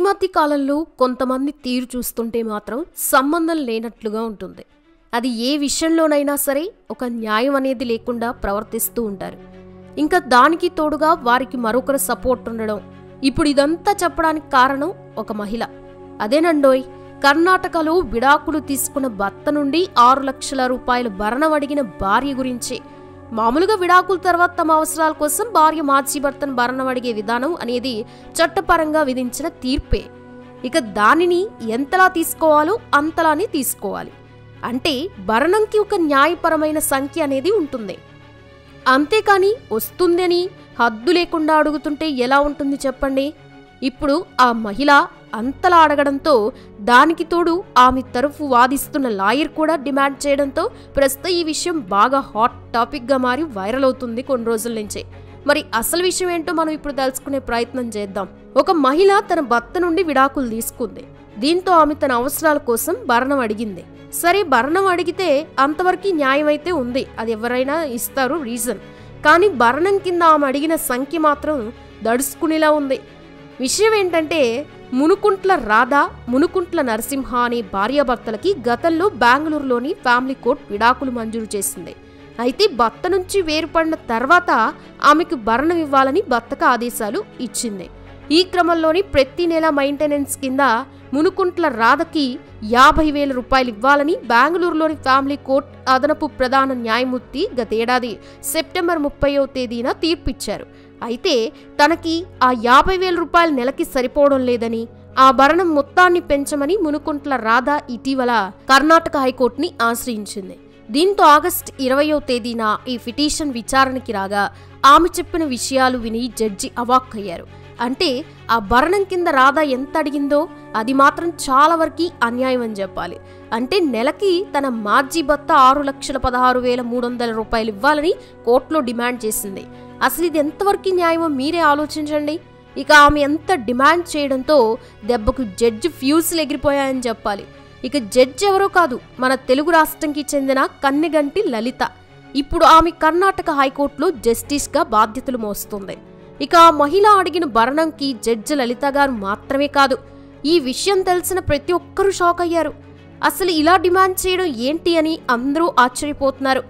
మధ్య కాలంలో కొంతమంది తీరు చూస్తుంటే మాత్రం సంబంధం లేనట్లుగా ఉంటుంది. అది ఏ విషయంలోనైనా సరే ఒక న్యాయం అనేది లేకుండా ప్రవర్తిస్తూ ఉంటారు. ఇంకా దానికి తోడుగా వారికి మరొకరు సపోర్ట్ ఉండడం. ఇప్పుడు ఇదంతా చెప్పడానికి కారణం ఒక మహిళ. అదేనండోయ్, కర్ణాటకలో విడాకులు తీసుకున్న భర్త నుండి 6 లక్షల రూపాయలు భరణం అడిగిన భార్య గురించి. మామూలుగా విడాకుల తర్వాత తమ అవసరాల కోసం భార్య మార్చి భర్తను భరణం అడిగే విధానం అనేది చట్టపరంగా విధించిన తీర్పే. ఇక దానిని ఎంతలా తీసుకోవాలో అంతలానే తీసుకోవాలి. అంటే భరణంకి ఒక న్యాయపరమైన సంఖ్య అనేది ఉంటుంది. అంతేకాని వస్తుందని హద్దు లేకుండా అడుగుతుంటే ఎలా ఉంటుంది చెప్పండి. ఇప్పుడు ఆ మహిళ అంతలా అడగడంతో దానికి తోడు ఆమె తరఫు వాదిస్తున్న లాయర్ కూడా డిమాండ్ చేయడంతో ప్రస్తుతం ఈ విషయం బాగా హాట్ టాపిక్గా మారి వైరల్ అవుతుంది కొన్ని రోజుల నుంచే. మరి అసలు విషయం ఏంటో మనం ఇప్పుడు తెలుసుకునే ప్రయత్నం చేద్దాం. ఒక మహిళ తన భర్త నుండి విడాకులు తీసుకుంది. దీంతో ఆమె తన అవసరాల కోసం భరణం అడిగింది. సరే, భరణం అడిగితే అంతవరకు న్యాయం అయితే ఉంది, అది ఎవరైనా ఇస్తారు రీజన్. కానీ భరణం కింద ఆమె అడిగిన సంఖ్య మాత్రం దడుచుకునేలా ఉంది. విషయం ఏంటంటే, మునుకుంట్ల రాధ, మునుకుంట్ల నరసింహ అనే భార్యాభర్తలకి గతంలో బెంగళూరులోని ఫ్యామిలీ కోర్టు విడాకులు మంజూరు చేసింది. అయితే భర్త నుంచి వేరుపడిన తర్వాత ఆమెకు భరణం ఇవ్వాలని భర్తకు ఆదేశాలు ఇచ్చింది. ఈ క్రమంలోని ప్రతి నెల మెయింటెనెన్స్ కింద మునుకుంట్ల రాధకి 50,000 రూపాయలు ఇవ్వాలని బెంగళూరులోని ఫ్యామిలీ కోర్టు అదనపు ప్రధాన న్యాయమూర్తి గతేడాది సెప్టెంబర్ 30వ తేదీన తీర్పిచ్చారు. అయితే తనకి ఆ 50,000 రూపాయలు నెలకి సరిపోవడం లేదని, ఆ భరణం మొత్తాన్ని పెంచమని మునుకుంట్ల రాధ ఇటీవల కర్ణాటక హైకోర్టుని ఆశ్రయించింది. దీంతో ఆగస్టు 20వ తేదీన ఈ పిటిషన్ విచారణకి రాగా ఆమె చెప్పిన విషయాలు విని జడ్జి అవాక్కయ్యారు. అంటే ఆ భరణం కింద రాధ ఎంత అడిగిందో అది మాత్రం చాలా వరకు అన్యాయం అని చెప్పాలి. అంటే నెలకి తన మాజీ భర్త 6,16,300 రూపాయలు ఇవ్వాలని కోర్టులో డిమాండ్ చేసింది. అసలు ఇది ఎంతవరకు న్యాయమో మీరే ఆలోచించండి. ఇక ఆమె ఎంత డిమాండ్ చేయడంతో దెబ్బకు జడ్జి ఫ్యూజులు ఎగిరిపోయాయని చెప్పాలి. ఇక జడ్జి ఎవరో కాదు, మన తెలుగు రాష్ట్రంకి చెందిన కన్నెగంటి లలిత. ఇప్పుడు ఆమె కర్ణాటక హైకోర్టులో జస్టిస్గా బాధ్యతలు మోస్తుంది. ఇక ఆ మహిళ అడిగిన భరణంకి జడ్జి లలిత గారు మాత్రమే కాదు, ఈ విషయం తెలిసిన ప్రతి ఒక్కరూ షాక్ అయ్యారు. అసలు ఇలా డిమాండ్ చేయడం ఏంటి అని అందరూ ఆశ్చర్యపోతున్నారు.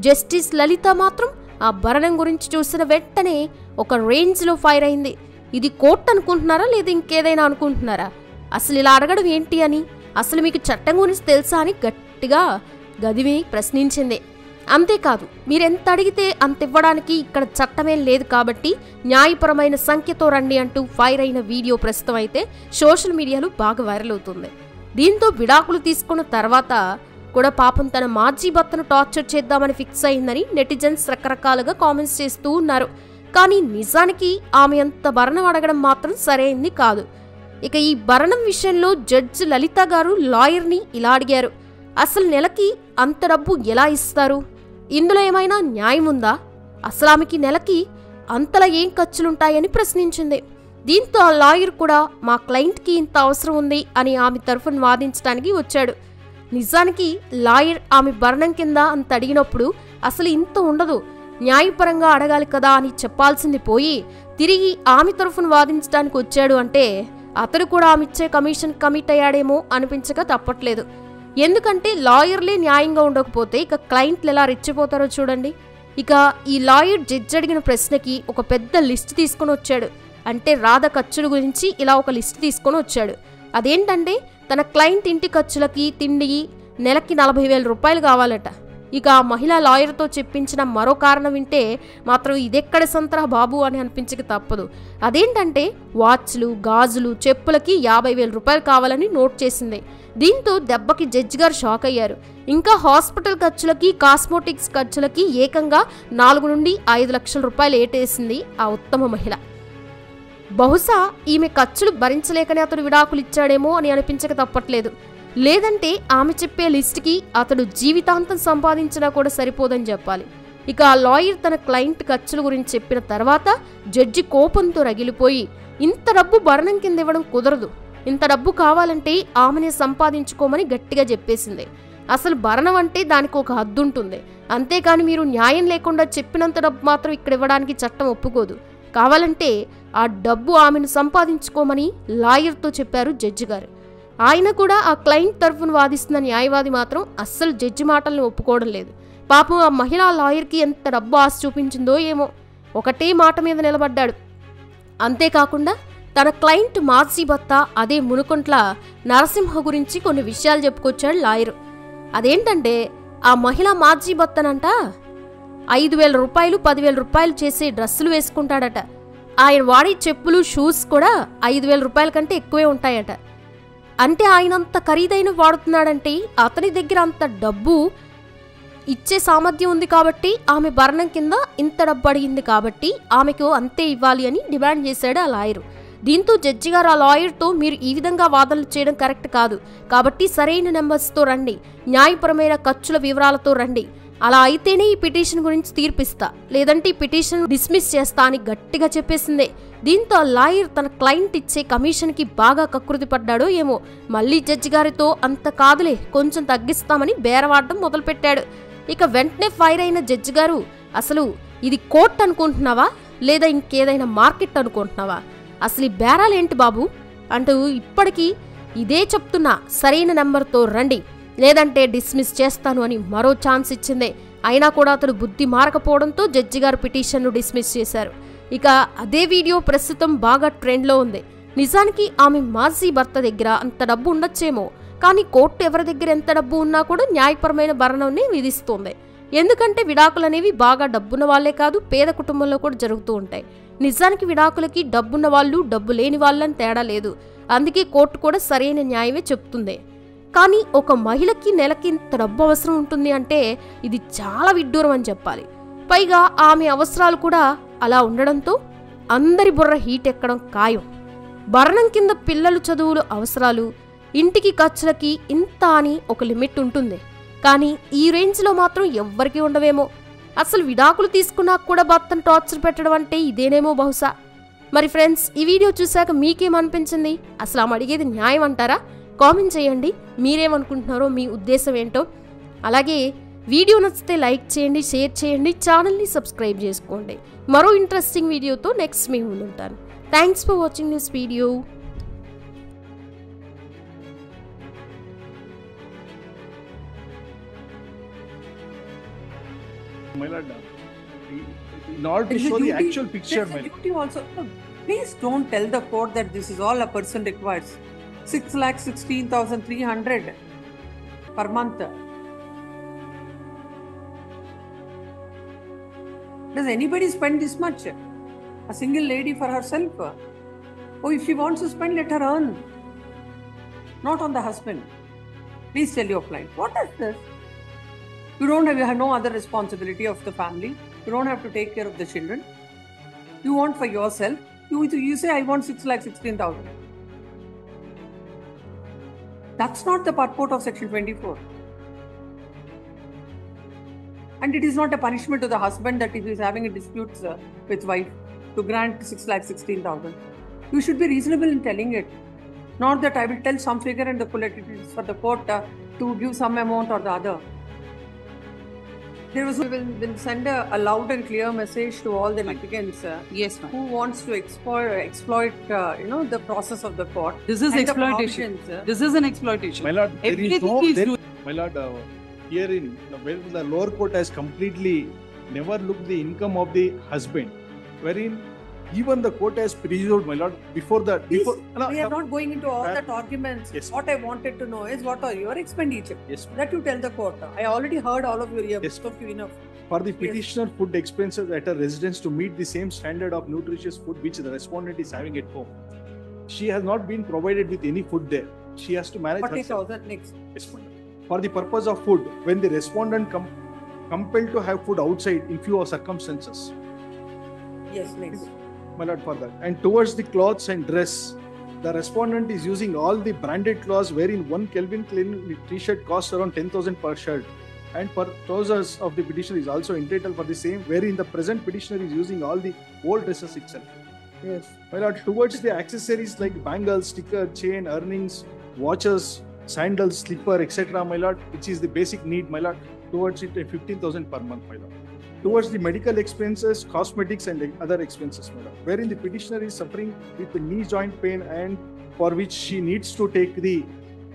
జస్టిస్ లలిత మాత్రం ఆ భరణం గురించి చూసిన వెంటనే ఒక రేంజ్లో ఫైర్ అయింది. ఇది కోర్టు అనుకుంటున్నారా లేదా ఇంకేదైనా అనుకుంటున్నారా? అసలు ఇలా అడగడం ఏంటి అని, అసలు మీకు చట్టం గురించి తెలుసా అని గట్టిగా గదిమి ప్రశ్నించింది. అంతేకాదు, మీరెంత అడిగితే అంత ఇవ్వడానికి ఇక్కడ చట్టమేం లేదు కాబట్టి న్యాయపరమైన సంఖ్యతో రండి అంటూ ఫైర్ అయిన వీడియో ప్రస్తుతం అయితే సోషల్ మీడియాలో బాగా వైరల్ అవుతుంది. దీంతో విడాకులు తీసుకున్న తర్వాత కూడా పాపం తన మాజీ భర్తను టార్చర్ చేద్దామని ఫిక్స్ అయిందని నెటిజన్స్ రకరకాలుగా కామెంట్స్ చేస్తూ ఉన్నారు. కానీ నిజానికి ఆమె అంత భరణం అడగడం మాత్రం సరైంది కాదు. ఇక ఈ భరణం విషయంలో జడ్జి లలిత గారు లాయర్ని ఇలా అడిగారు, అసలు నెలకి అంత డబ్బు ఎలా ఇస్తారు? ఇందులో ఏమైనా న్యాయం ఉందా? అసలు ఆమెకి నెలకి అంతలా ఏం ఖర్చులుంటాయని ప్రశ్నించింది. దీంతో ఆ లాయర్ కూడా మా క్లయింట్కి ఇంత అవసరం ఉంది అని ఆమె తరఫున వాదించడానికి వచ్చాడు. నిజానికి లాయర్ ఆమె భరణం కింద అంత అడిగినప్పుడు అసలు ఇంత ఉండదు, న్యాయపరంగా అడగాలి కదా అని చెప్పాల్సింది పోయి తిరిగి ఆమె తరఫున వాదించడానికి వచ్చాడు. అంటే అతడు కూడా ఆమె ఇచ్చే కమిషన్ కమిట్ అయ్యాడేమో అనిపించక తప్పట్లేదు. ఎందుకంటే లాయర్లే న్యాయంగా ఉండకపోతే ఇక క్లయింట్లు ఎలా రెచ్చిపోతారో చూడండి. ఇక ఈ లాయర్ జడ్జి అడిగిన ప్రశ్నకి ఒక పెద్ద లిస్ట్ తీసుకొని వచ్చాడు. అంటే రాధ ఖర్చుల గురించి ఇలా ఒక లిస్ట్ తీసుకొని వచ్చాడు. అదేంటంటే తన క్లయింట్ ఇంటి ఖర్చులకి తిండి నెలకి 40,000 రూపాయలు కావాలట. ఇక ఆ మహిళా లాయర్తో చెప్పించిన మరో కారణం వింటే మాత్రం ఇదెక్కడ సంతరా బాబు అని అనిపించక తప్పదు. అదేంటంటే వాచ్లు, గాజులు, చెప్పులకి 50,000 రూపాయలు కావాలని నోట్ చేసింది. దీంతో దెబ్బకి జడ్జి గారు షాక్ అయ్యారు. ఇంకా హాస్పిటల్ ఖర్చులకి, కాస్మోటిక్స్ ఖర్చులకి ఏకంగా 4 నుండి 5 లక్షల రూపాయలు ఏటేసింది ఆ ఉత్తమ మహిళ. బహుశా ఈమె ఖర్చులు భరించలేకనే అతడు విడాకులు ఇచ్చాడేమో అని అనిపించక తప్పట్లేదు. లేదంటే ఆమె చెప్పే లిస్టుకి అతడు జీవితాంతం సంపాదించినా కూడా సరిపోదని చెప్పాలి. ఇక ఆ లాయర్ తన క్లయింట్ ఖర్చుల గురించి చెప్పిన తర్వాత జడ్జి కోపంతో రగిలిపోయి, ఇంత డబ్బు భరణం కింద ఇవ్వడం కుదరదు, ఇంత డబ్బు కావాలంటే ఆమెనే సంపాదించుకోమని గట్టిగా చెప్పేసింది. అసలు భరణం అంటే దానికి ఒక హద్దు ఉంటుంది. అంతేకాని మీరు న్యాయం లేకుండా చెప్పినంత డబ్బు మాత్రం ఇక్కడ ఇవ్వడానికి చట్టం ఒప్పుకోదు. కావాలంటే ఆ డబ్బు ఆమెను సంపాదించుకోమని లాయర్తో చెప్పారు జడ్జి గారు. ఆయన కూడా ఆ క్లయింట్ తరఫున వాదిస్తున్న న్యాయవాది మాత్రం అస్సలు జడ్జి మాటల్ని ఒప్పుకోవడం లేదు. పాపం ఆ మహిళా లాయర్కి ఎంత డబ్బు ఆశ చూపించిందో ఏమో, ఒకటే మాట మీద నిలబడ్డాడు. అంతేకాకుండా తన క్లయింట్ మాజీ భర్త అదే మునుకొంట్ల నరసింహ గురించి కొన్ని విషయాలు చెప్పుకొచ్చాడు లాయరు. అదేంటంటే ఆ మహిళా మాజీ భర్తనంట 5,000 రూపాయలు 10,000 రూపాయలు చేసే డ్రెస్సులు వేసుకుంటాడట. ఆయన వాడే చెప్పులు షూస్ కూడా 5,000 రూపాయల కంటే ఎక్కువే ఉంటాయట. అంటే ఆయనంత ఖరీదైన వాడుతున్నాడంటే అతని దగ్గర అంత డబ్బు ఇచ్చే సామర్థ్యం ఉంది కాబట్టి ఆమె భరణం కింద ఇంత డబ్బు అడిగింది కాబట్టి ఆమెకు అంతే ఇవ్వాలి అని డిమాండ్ చేశాడు ఆ లాయరు. దీంతో జడ్జి గారు ఆ లాయర్తో మీరు ఈ విధంగా వాదనలు చేయడం కరెక్ట్ కాదు, కాబట్టి సరైన నెంబర్స్తో రండి, న్యాయపరమైన ఖర్చుల వివరాలతో రండి, అలా అయితేనే ఈ పిటిషన్ గురించి తీర్పిస్తా, లేదంటే ఈ పిటిషన్ డిస్మిస్ చేస్తా అని గట్టిగా చెప్పేసిందే. దీంతో ఆ లాయర్ తన క్లయింట్ ఇచ్చే కమిషన్కి బాగా కకృతి పడ్డాడో ఏమో, మళ్ళీ జడ్జి గారితో అంత కాదులే కొంచెం తగ్గిస్తామని బేరవాడడం మొదలుపెట్టాడు. ఇక వెంటనే ఫైర్ అయిన జడ్జి గారు, అసలు ఇది కోర్ట్ అనుకుంటున్నావా లేదా ఇంకేదైనా మార్కెట్ అనుకుంటున్నావా, అసలు ఈ బేరాలేంటి బాబు అంటూ ఇప్పటికీ ఇదే చెప్తున్నా, సరైన నెంబర్తో రండి లేదంటే డిస్మిస్ చేస్తాను అని మరో ఛాన్స్ ఇచ్చిందే. అయినా కూడా అతడు బుద్ధి మారకపోవడంతో జడ్జి గారు పిటిషన్ను డిస్మిస్ చేశారు. ఇక అదే వీడియో ప్రస్తుతం బాగా ట్రెండ్లో ఉంది. నిజానికి ఆమె మాజీ భర్త దగ్గర అంత డబ్బు ఉండొచ్చేమో, కానీ కోర్టు ఎవరి దగ్గర ఎంత డబ్బు ఉన్నా కూడా న్యాయపరమైన భరణాన్ని విధిస్తోంది. ఎందుకంటే విడాకులు అనేవి బాగా డబ్బున్న వాళ్లే కాదు, పేద కుటుంబంలో కూడా జరుగుతూ ఉంటాయి. నిజానికి విడాకులకి డబ్బున్న వాళ్ళు డబ్బు లేని వాళ్ళని తేడా లేదు. అందుకే కోర్టు కూడా సరైన న్యాయమే చెప్తుంది. కానీ ఒక మహిళకి నెలకి ఇంత డబ్బు అవసరం ఉంటుంది అంటే ఇది చాలా విడ్డూరం అని చెప్పాలి. పైగా ఆమె అవసరాలు కూడా అలా ఉండడంతో అందరి బుర్ర హీట్ ఎక్కడం ఖాయం. భరణం కింద పిల్లలు చదువులు అవసరాలు, ఇంటికి ఖర్చులకి ఇంత అని ఒక లిమిట్ ఉంటుంది. కానీ ఈ రేంజ్లో మాత్రం ఎవ్వరికీ ఉండవేమో. అసలు విడాకులు తీసుకున్నా కూడా భర్తను టార్చర్ పెట్టడం అంటే ఇదేనేమో బహుశా. మరి ఫ్రెండ్స్, ఈ వీడియో చూశాక మీకేమనిపించింది? అసలు ఆమె అడిగేది న్యాయం అంటారా? కామెంట్ చేయండి, మీరేమనుకుంటున్నారో, మీ ఉద్దేశం ఏంటో. అలాగే వీడియో నచ్చితే లైక్ చేయండి, షేర్ చేయండి, ఛానల్ని సబ్స్క్రైబ్ చేసుకోండి. మరో ఇంట్రెస్టింగ్ వీడియోతో నెక్స్ట్ మీ ముందుంటాను. Thanks for watching this video. My lord, in order to show the actual picture, my duty also. No, please don't tell the court that this is all a person requires. 6,16,300 per month. Does anybody spend this much? A single lady for herself? Oh, if she wants to spend, let her earn. Not on the husband. Please tell your client. What is this? You have no other responsibility of the family. You don't have to take care of the children. You want for yourself. You say, I want 6,16,000. That's not the purport of Section 24. And it is not a punishment to the husband that if he is having a dispute with wife to grant 6,16,000. You should be reasonable in telling it. Not that I will tell some figure and the it is for the court to give some amount or the other. We will send a loud and clear message to all the litigants yes, who wants to exploit the process of the court. This is exploitation. This is an exploitation. My lord, my lord, here in where the lower court has completely never looked the income of the husband, wherein even the court has preserved, my lord, before that. We are not going into all that arguments. Yes. What I wanted to know is what are your expenditure? Yes. That you tell the court. I already heard all of you here. Yes. Spoke you enough. For the petitioner, food expenses at a residence to meet the same standard of nutritious food which the respondent is having at home. She has not been provided with any food there. She has to manage 40,000 next. Yes, for the purpose of food, when the respondent compelled to have food outside in few circumstances. Yes, next. My lord, for that. And towards the clothes and dress, the respondent is using all the branded clothes wherein one Calvin Klein t-shirt costs around 10,000 per shirt, and per trousers of the petitioner is also entitled for the same, wherein the present petitioner is using all the old dresses itself. Yes. My lord, towards the accessories like bangles, sticker, chain, earrings, watches, sandals, slipper, etc., my lord, which is the basic need, my lord, towards it 15,000 per month, my lord. towards the medical expenses, cosmetics, and other expenses, madam, wherein the petitioner is suffering with knee joint pain and for which she needs to take the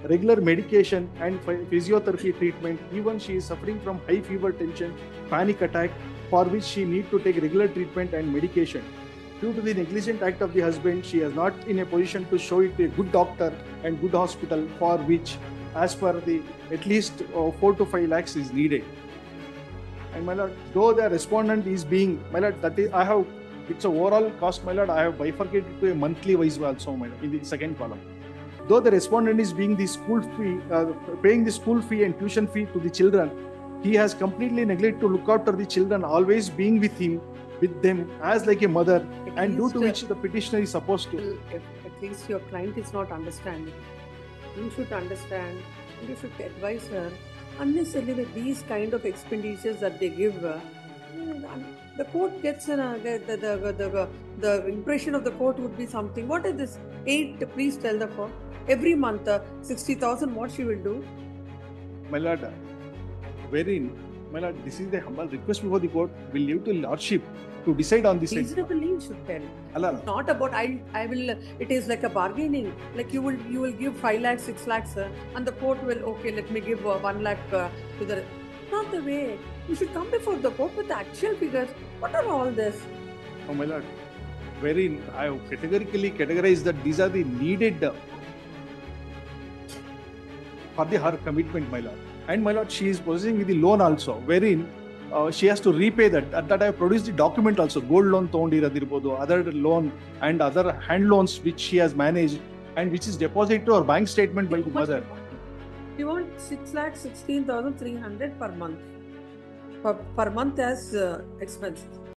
regular medication and physiotherapy treatment. Even she is suffering from high fever, tension, panic attack, for which she need to take regular treatment and medication. Due to the negligent act of the husband, she is not in a position to show it to a good doctor and good hospital, for which, as per the at least 4 to 5 lakhs is needed. And my lord, though the respondent is being, my lord, that is, I have, it's a overall cost, my lord, I have bifurcated to a monthly wise also, my lord, in the second column. Though the respondent is being the school fee, paying the school fee and tuition fee to the children, he has completely neglected to look after the children, always being with him, with them as like a mother, and due to which the petitioner is supposed to. At least your client is not understanding. You should understand. You should advise her. Unnecessarily with these kind of expenditures that they give, the court gets the impression of the court would be something. What is this? 8, please tell the court. Every month, 60,000, what she will do? My lord, wherein, my lord, this is the humble request before the court. Will leave to lordship to decide on this. Reasonably, you should tell. Allah. Not about I will. It is like a bargaining. Like you will give 5 lakhs, 6 lakhs, and the court will, okay, let me give 1 lakh to the. Not the way. You should come before the court with the actual figures. What are all this? Oh my lord, wherein I have categorically categorized that these are the needed for her commitment, my lord. And my lord, she is possessing with the loan also, wherein she has to repay that. At that I have produced the document also, gold loan toondiradirbodhu, other loan and other hand loans which she has managed and which is deposited to her bank statement by the mother. You want 6,16,300 per month. Per month as expenses.